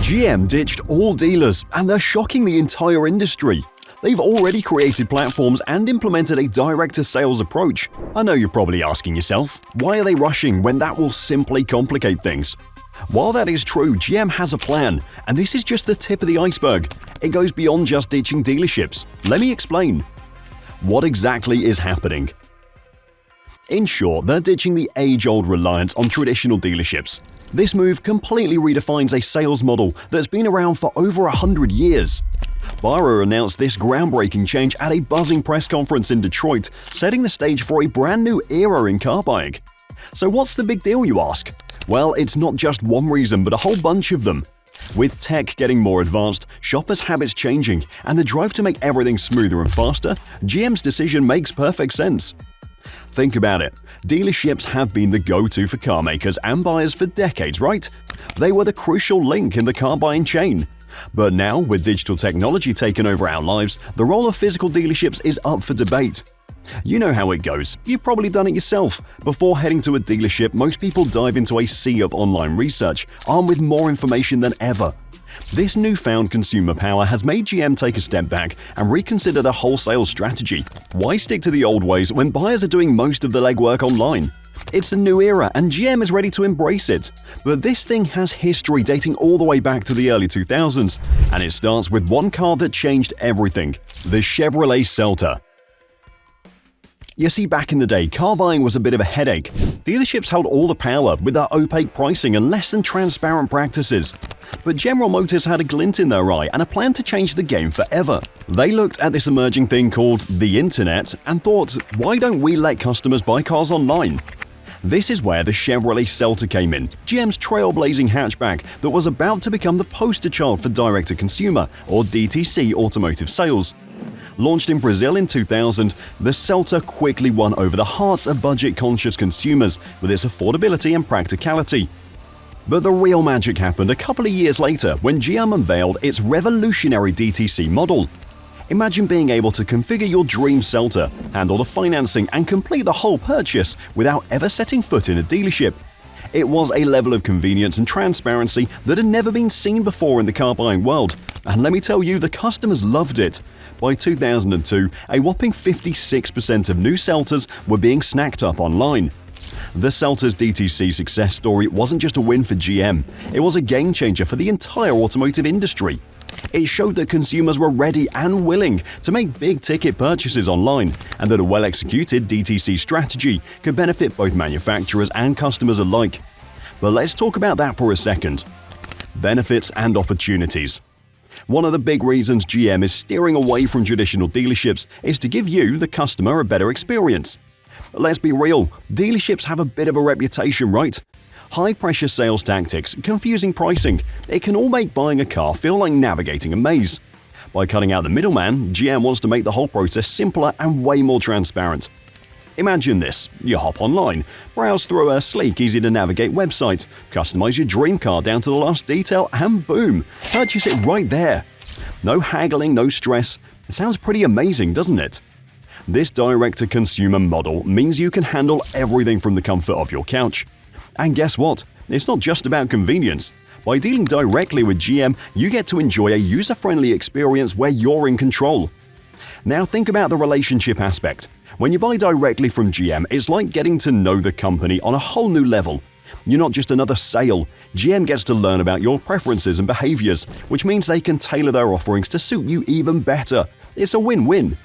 GM ditched all dealers, and they're shocking the entire industry. They've already created platforms and implemented a direct-to-sales approach. I know you're probably asking yourself, why are they rushing when that will simply complicate things? While that is true, GM has a plan, and this is just the tip of the iceberg. It goes beyond just ditching dealerships. Let me explain. What exactly is happening? In short, they're ditching the age-old reliance on traditional dealerships. This move completely redefines a sales model that's been around for over 100 years. Bayer announced this groundbreaking change at a buzzing press conference in Detroit, setting the stage for a brand new era in car buying. So what's the big deal, you ask? Well, it's not just one reason, but a whole bunch of them. With tech getting more advanced, shoppers' habits changing, and the drive to make everything smoother and faster, GM's decision makes perfect sense. Think about it. Dealerships have been the go-to for car makers and buyers for decades, right? They were the crucial link in the car buying chain. But now, with digital technology taking over our lives, the role of physical dealerships is up for debate. You know how it goes. You've probably done it yourself. Before heading to a dealership, most people dive into a sea of online research, armed with more information than ever. This newfound consumer power has made GM take a step back and reconsider their wholesale strategy. Why stick to the old ways when buyers are doing most of the legwork online? It's a new era, and GM is ready to embrace it. But this thing has history dating all the way back to the early 2000s, and it starts with one car that changed everything: the Chevrolet Sela. You see, back in the day, car buying was a bit of a headache. Dealerships held all the power with their opaque pricing and less than transparent practices. But General Motors had a glint in their eye and a plan to change the game forever. They looked at this emerging thing called the Internet and thought, why don't we let customers buy cars online? This is where the Chevrolet Sela came in, GM's trailblazing hatchback that was about to become the poster child for direct-to-consumer, or DTC, automotive sales. Launched in Brazil in 2000, the Sela quickly won over the hearts of budget-conscious consumers with its affordability and practicality. But the real magic happened a couple of years later when GM unveiled its revolutionary DTC model. Imagine being able to configure your dream Sela, handle the financing, and complete the whole purchase without ever setting foot in a dealership. It was a level of convenience and transparency that had never been seen before in the car buying world. And let me tell you, the customers loved it. By 2002, a whopping 56% of new Selas were being snacked up online. The Sela's DTC success story wasn't just a win for GM, it was a game changer for the entire automotive industry. It showed that consumers were ready and willing to make big-ticket purchases online, and that a well-executed DTC strategy could benefit both manufacturers and customers alike. But let's talk about that for a second. Benefits and opportunities. One of the big reasons GM is steering away from traditional dealerships is to give you, the customer, a better experience. Let's be real, dealerships have a bit of a reputation, right? High-pressure sales tactics, confusing pricing, it can all make buying a car feel like navigating a maze. By cutting out the middleman, GM wants to make the whole process simpler and way more transparent. Imagine this: you hop online, browse through a sleek, easy-to-navigate website, customize your dream car down to the last detail, and boom, purchase it right there. No haggling, no stress. It sounds pretty amazing, doesn't it? This direct-to-consumer model means you can handle everything from the comfort of your couch. And guess what? It's not just about convenience. By dealing directly with GM, you get to enjoy a user-friendly experience where you're in control. Now think about the relationship aspect. When you buy directly from GM, it's like getting to know the company on a whole new level. You're not just another sale. GM gets to learn about your preferences and behaviors, which means they can tailor their offerings to suit you even better. It's a win-win.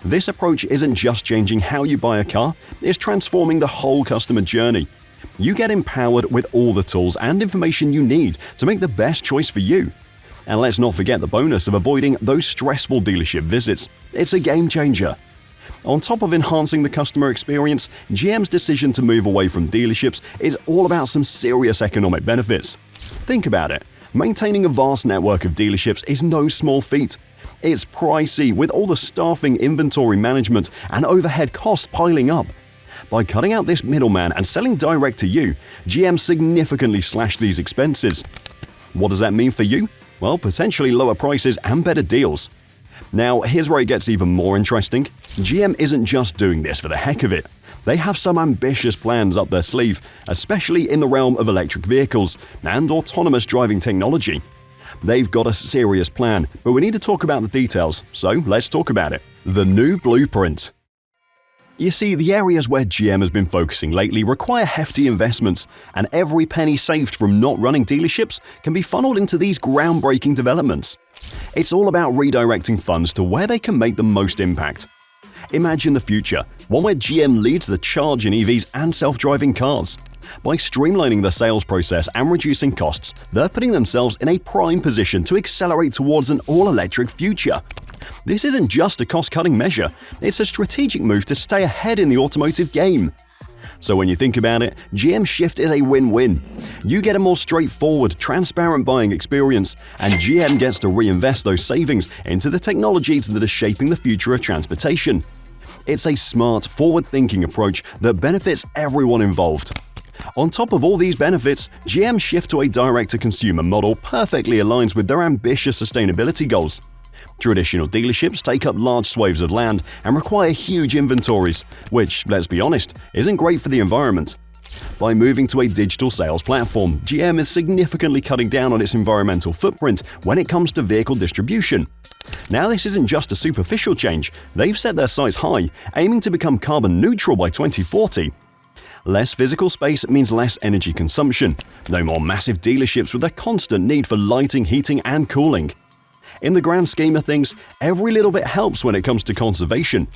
This approach isn't just changing how you buy a car, it's transforming the whole customer journey. You get empowered with all the tools and information you need to make the best choice for you. And let's not forget the bonus of avoiding those stressful dealership visits. It's a game changer. On top of enhancing the customer experience, GM's decision to move away from dealerships is all about some serious economic benefits. Think about it. Maintaining a vast network of dealerships is no small feat. It's pricey, with all the staffing, inventory management, and overhead costs piling up. By cutting out this middleman and selling direct to you, GM significantly slashed these expenses. What does that mean for you? Well, potentially lower prices and better deals. Now, here's where it gets even more interesting. GM isn't just doing this for the heck of it. They have some ambitious plans up their sleeve, especially in the realm of electric vehicles and autonomous driving technology. They've got a serious plan, but we need to talk about the details, so let's talk about it. The new blueprint. You see, the areas where GM has been focusing lately require hefty investments, and every penny saved from not running dealerships can be funneled into these groundbreaking developments. It's all about redirecting funds to where they can make the most impact. Imagine the future, one where GM leads the charge in EVs and self-driving cars. By streamlining the sales process and reducing costs, they're putting themselves in a prime position to accelerate towards an all-electric future. This isn't just a cost-cutting measure, it's a strategic move to stay ahead in the automotive game. So when you think about it, GM's shift is a win-win. You get a more straightforward, transparent buying experience, and GM gets to reinvest those savings into the technologies that are shaping the future of transportation. It's a smart, forward-thinking approach that benefits everyone involved. On top of all these benefits, GM's shift to a direct-to-consumer model perfectly aligns with their ambitious sustainability goals. Traditional dealerships take up large swathes of land and require huge inventories, which, let's be honest, isn't great for the environment. By moving to a digital sales platform, GM is significantly cutting down on its environmental footprint when it comes to vehicle distribution. Now, this isn't just a superficial change, they've set their sights high, aiming to become carbon neutral by 2040. Less physical space means less energy consumption, no more massive dealerships with a constant need for lighting, heating, and cooling. In the grand scheme of things, every little bit helps when it comes to conservation.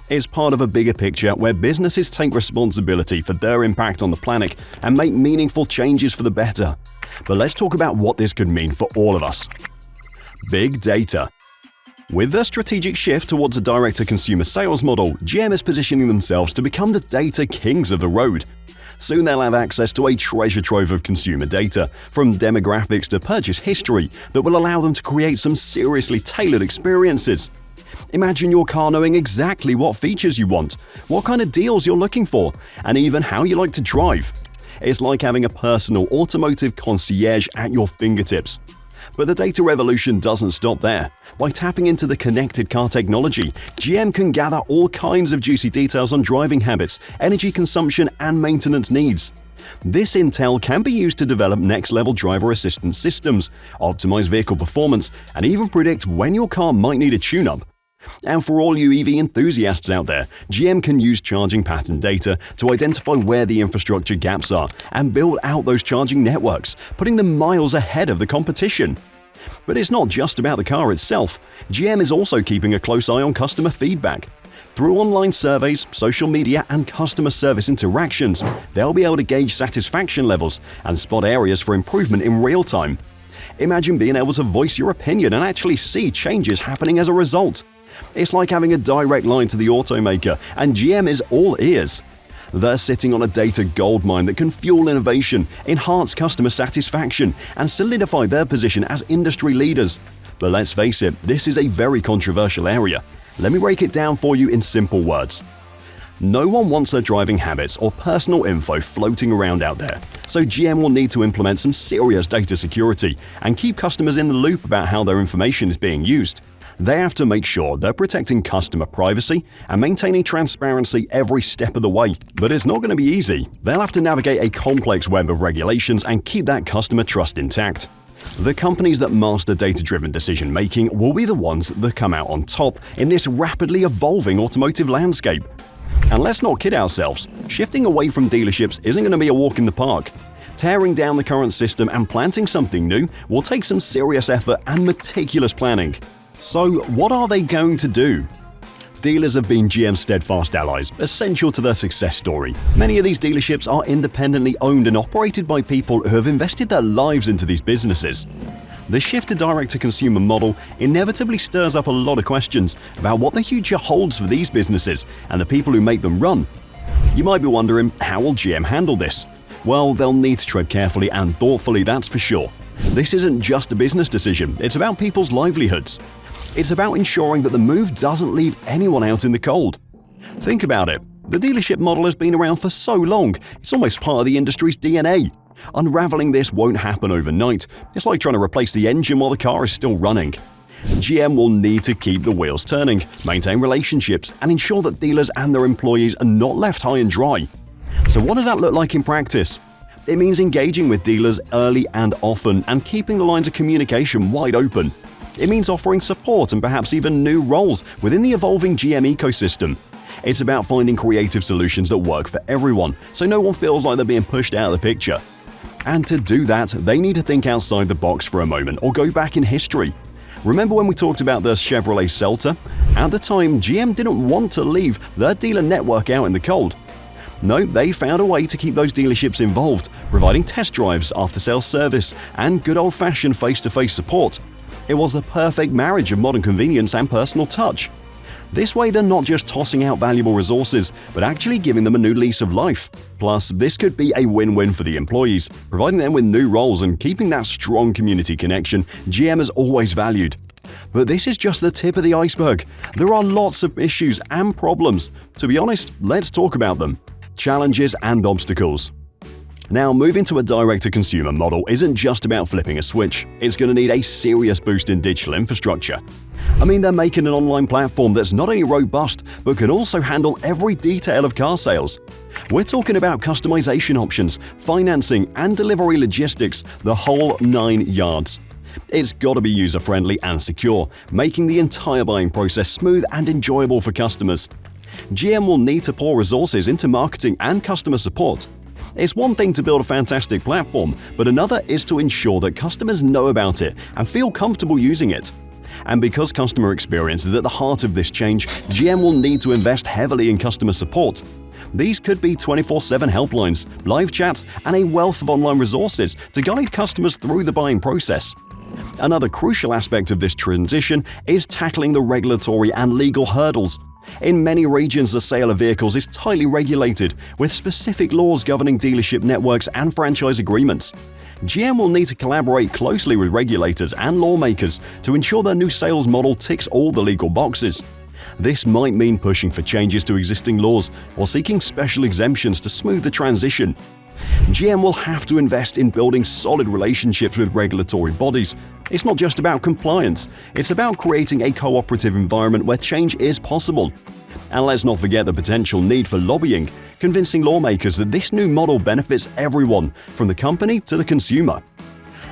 It's part of a bigger picture where businesses take responsibility for their impact on the planet and make meaningful changes for the better. But let's talk about what this could mean for all of us. Big data. With their strategic shift towards a direct-to-consumer sales model, GM is positioning themselves to become the data kings of the road. Soon they'll have access to a treasure trove of consumer data, from demographics to purchase history, that will allow them to create some seriously tailored experiences. Imagine your car knowing exactly what features you want, what kind of deals you're looking for, and even how you like to drive. It's like having a personal automotive concierge at your fingertips. But the data revolution doesn't stop there. By tapping into the connected car technology, GM can gather all kinds of juicy details on driving habits, energy consumption, and maintenance needs. This intel can be used to develop next-level driver assistance systems, optimize vehicle performance, and even predict when your car might need a tune-up. And for all you EV enthusiasts out there, GM can use charging pattern data to identify where the infrastructure gaps are and build out those charging networks, putting them miles ahead of the competition. But it's not just about the car itself. GM is also keeping a close eye on customer feedback. Through online surveys, social media, and customer service interactions, they'll be able to gauge satisfaction levels and spot areas for improvement in real time. Imagine being able to voice your opinion and actually see changes happening as a result. It's like having a direct line to the automaker, and GM is all ears. They're sitting on a data goldmine that can fuel innovation, enhance customer satisfaction, and solidify their position as industry leaders. But let's face it, this is a very controversial area. Let me break it down for you in simple words. No one wants their driving habits or personal info floating around out there, so GM will need to implement some serious data security and keep customers in the loop about how their information is being used. They have to make sure they're protecting customer privacy and maintaining transparency every step of the way. But it's not going to be easy. They'll have to navigate a complex web of regulations and keep that customer trust intact. The companies that master data-driven decision-making will be the ones that come out on top in this rapidly evolving automotive landscape. And let's not kid ourselves, shifting away from dealerships isn't going to be a walk in the park. Tearing down the current system and planting something new will take some serious effort and meticulous planning. So, what are they going to do? Dealers have been GM's steadfast allies, essential to their success story. Many of these dealerships are independently owned and operated by people who have invested their lives into these businesses. The shift to direct-to-consumer model inevitably stirs up a lot of questions about what the future holds for these businesses and the people who make them run. You might be wondering, how will GM handle this? Well, they'll need to tread carefully and thoughtfully, that's for sure. This isn't just a business decision, it's about people's livelihoods. It's about ensuring that the move doesn't leave anyone out in the cold. Think about it. The dealership model has been around for so long, it's almost part of the industry's DNA. Unraveling this won't happen overnight. It's like trying to replace the engine while the car is still running. GM will need to keep the wheels turning, maintain relationships, and ensure that dealers and their employees are not left high and dry. So what does that look like in practice? It means engaging with dealers early and often and keeping the lines of communication wide open. It means offering support and perhaps even new roles within the evolving GM ecosystem. It's about finding creative solutions that work for everyone, so no one feels like they're being pushed out of the picture. And to do that, they need to think outside the box for a moment or go back in history. Remember when we talked about the Chevrolet Sela? At the time, GM didn't want to leave their dealer network out in the cold. No, they found a way to keep those dealerships involved, providing test drives, after-sales service, and good old-fashioned face-to-face support. It was the perfect marriage of modern convenience and personal touch. This way, they're not just tossing out valuable resources, but actually giving them a new lease of life. Plus, this could be a win-win for the employees, providing them with new roles and keeping that strong community connection GM has always valued. But this is just the tip of the iceberg. There are lots of issues and problems. To be honest, let's talk about them. Challenges and obstacles. Now, moving to a direct-to-consumer model isn't just about flipping a switch. It's going to need a serious boost in digital infrastructure. I mean, they're making an online platform that's not only robust, but can also handle every detail of car sales. We're talking about customization options, financing, and delivery logistics, the whole 9 yards. It's got to be user-friendly and secure, making the entire buying process smooth and enjoyable for customers. GM will need to pour resources into marketing and customer support. It's one thing to build a fantastic platform, but another is to ensure that customers know about it and feel comfortable using it. And because customer experience is at the heart of this change, GM will need to invest heavily in customer support. These could be 24/7 helplines, live chats, and a wealth of online resources to guide customers through the buying process. Another crucial aspect of this transition is tackling the regulatory and legal hurdles. In many regions, the sale of vehicles is tightly regulated, with specific laws governing dealership networks and franchise agreements. GM will need to collaborate closely with regulators and lawmakers to ensure their new sales model ticks all the legal boxes. This might mean pushing for changes to existing laws or seeking special exemptions to smooth the transition. GM will have to invest in building solid relationships with regulatory bodies. It's not just about compliance, it's about creating a cooperative environment where change is possible. And let's not forget the potential need for lobbying, convincing lawmakers that this new model benefits everyone, from the company to the consumer.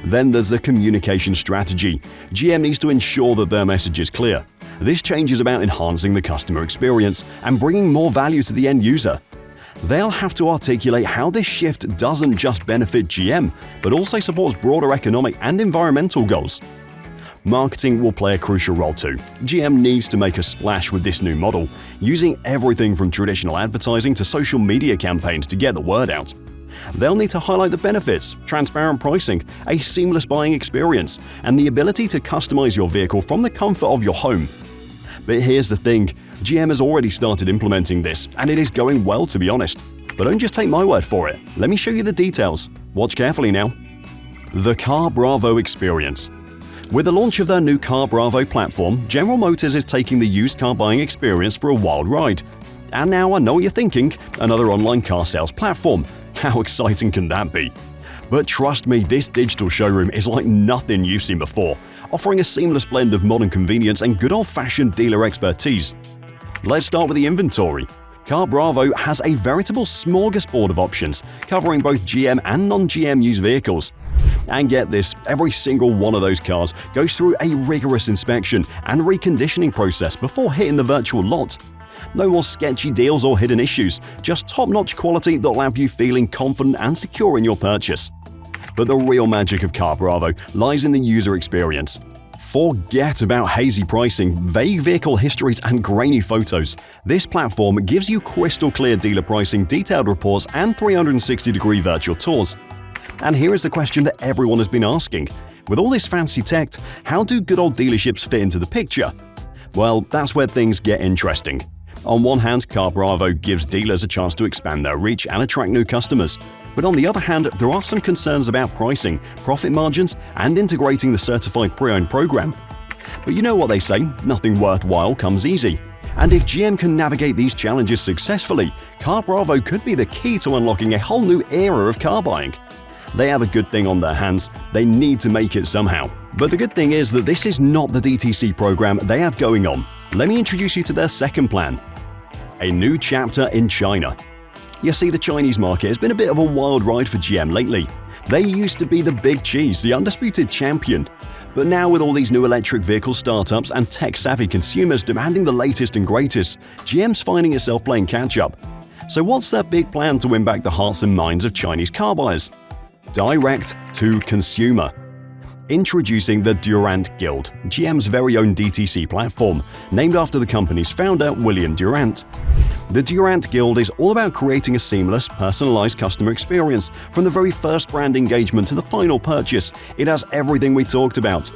Then there's the communication strategy. GM needs to ensure that their message is clear. This change is about enhancing the customer experience and bringing more value to the end user. They'll have to articulate how this shift doesn't just benefit GM, but also supports broader economic and environmental goals. Marketing will play a crucial role too. GM needs to make a splash with this new model, using everything from traditional advertising to social media campaigns to get the word out. They'll need to highlight the benefits, transparent pricing, a seamless buying experience, and the ability to customize your vehicle from the comfort of your home. But here's the thing, GM has already started implementing this, and it is going well, to be honest. But don't just take my word for it. Let me show you the details. Watch carefully now. The Car Bravo experience. With the launch of their new Car Bravo platform, General Motors is taking the used car buying experience for a wild ride. And now I know what you're thinking, another online car sales platform. How exciting can that be? But trust me, this digital showroom is like nothing you've seen before, offering a seamless blend of modern convenience and good old-fashioned dealer expertise. Let's start with the inventory. Car Bravo has a veritable smorgasbord of options, covering both GM and non-GM used vehicles. And get this, every single one of those cars goes through a rigorous inspection and reconditioning process before hitting the virtual lot. No more sketchy deals or hidden issues, just top-notch quality that'll have you feeling confident and secure in your purchase. But the real magic of Car Bravo lies in the user experience. Forget about hazy pricing, vague vehicle histories, and grainy photos. This platform gives you crystal clear dealer pricing, detailed reports, and 360-degree virtual tours. And here is the question that everyone has been asking. With all this fancy tech, how do good old dealerships fit into the picture? Well, that's where things get interesting. On one hand, Car Bravo gives dealers a chance to expand their reach and attract new customers. But on the other hand, there are some concerns about pricing, profit margins, and integrating the certified pre-owned program. But you know what they say, nothing worthwhile comes easy. And if GM can navigate these challenges successfully, Car Bravo could be the key to unlocking a whole new era of car buying. They have a good thing on their hands, they need to make it somehow. But the good thing is that this is not the DTC program they have going on. Let me introduce you to their second plan. A new chapter in China. You see, the Chinese market has been a bit of a wild ride for GM lately. They used to be the big cheese, the undisputed champion. But now with all these new electric vehicle startups and tech-savvy consumers demanding the latest and greatest, GM's finding itself playing catch-up. So what's their big plan to win back the hearts and minds of Chinese car buyers? Direct to consumer. Introducing the Durant Guild, GM's very own DTC platform, named after the company's founder, William Durant. The Durant Guild is all about creating a seamless, personalized customer experience from the very first brand engagement to the final purchase. It has everything we talked about.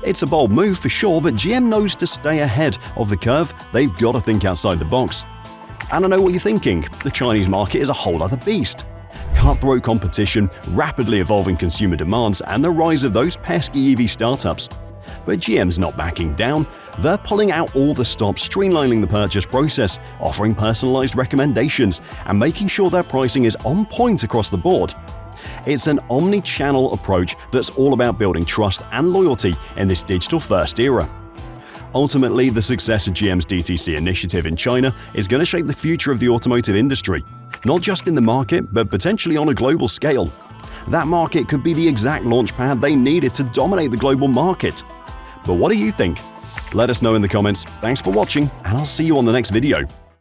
It's a bold move for sure, but GM knows to stay ahead of the curve, they've got to think outside the box. And I know what you're thinking, the Chinese market is a whole other beast. Cutthroat competition, rapidly evolving consumer demands, and the rise of those pesky EV startups. But GM's not backing down. They're pulling out all the stops, streamlining the purchase process, offering personalized recommendations, and making sure their pricing is on point across the board. It's an omni-channel approach that's all about building trust and loyalty in this digital-first era. Ultimately, the success of GM's DTC initiative in China is going to shape the future of the automotive industry, not just in the market, but potentially on a global scale. That market could be the exact launchpad they needed to dominate the global market. But what do you think? Let us know in the comments. Thanks for watching, and I'll see you on the next video.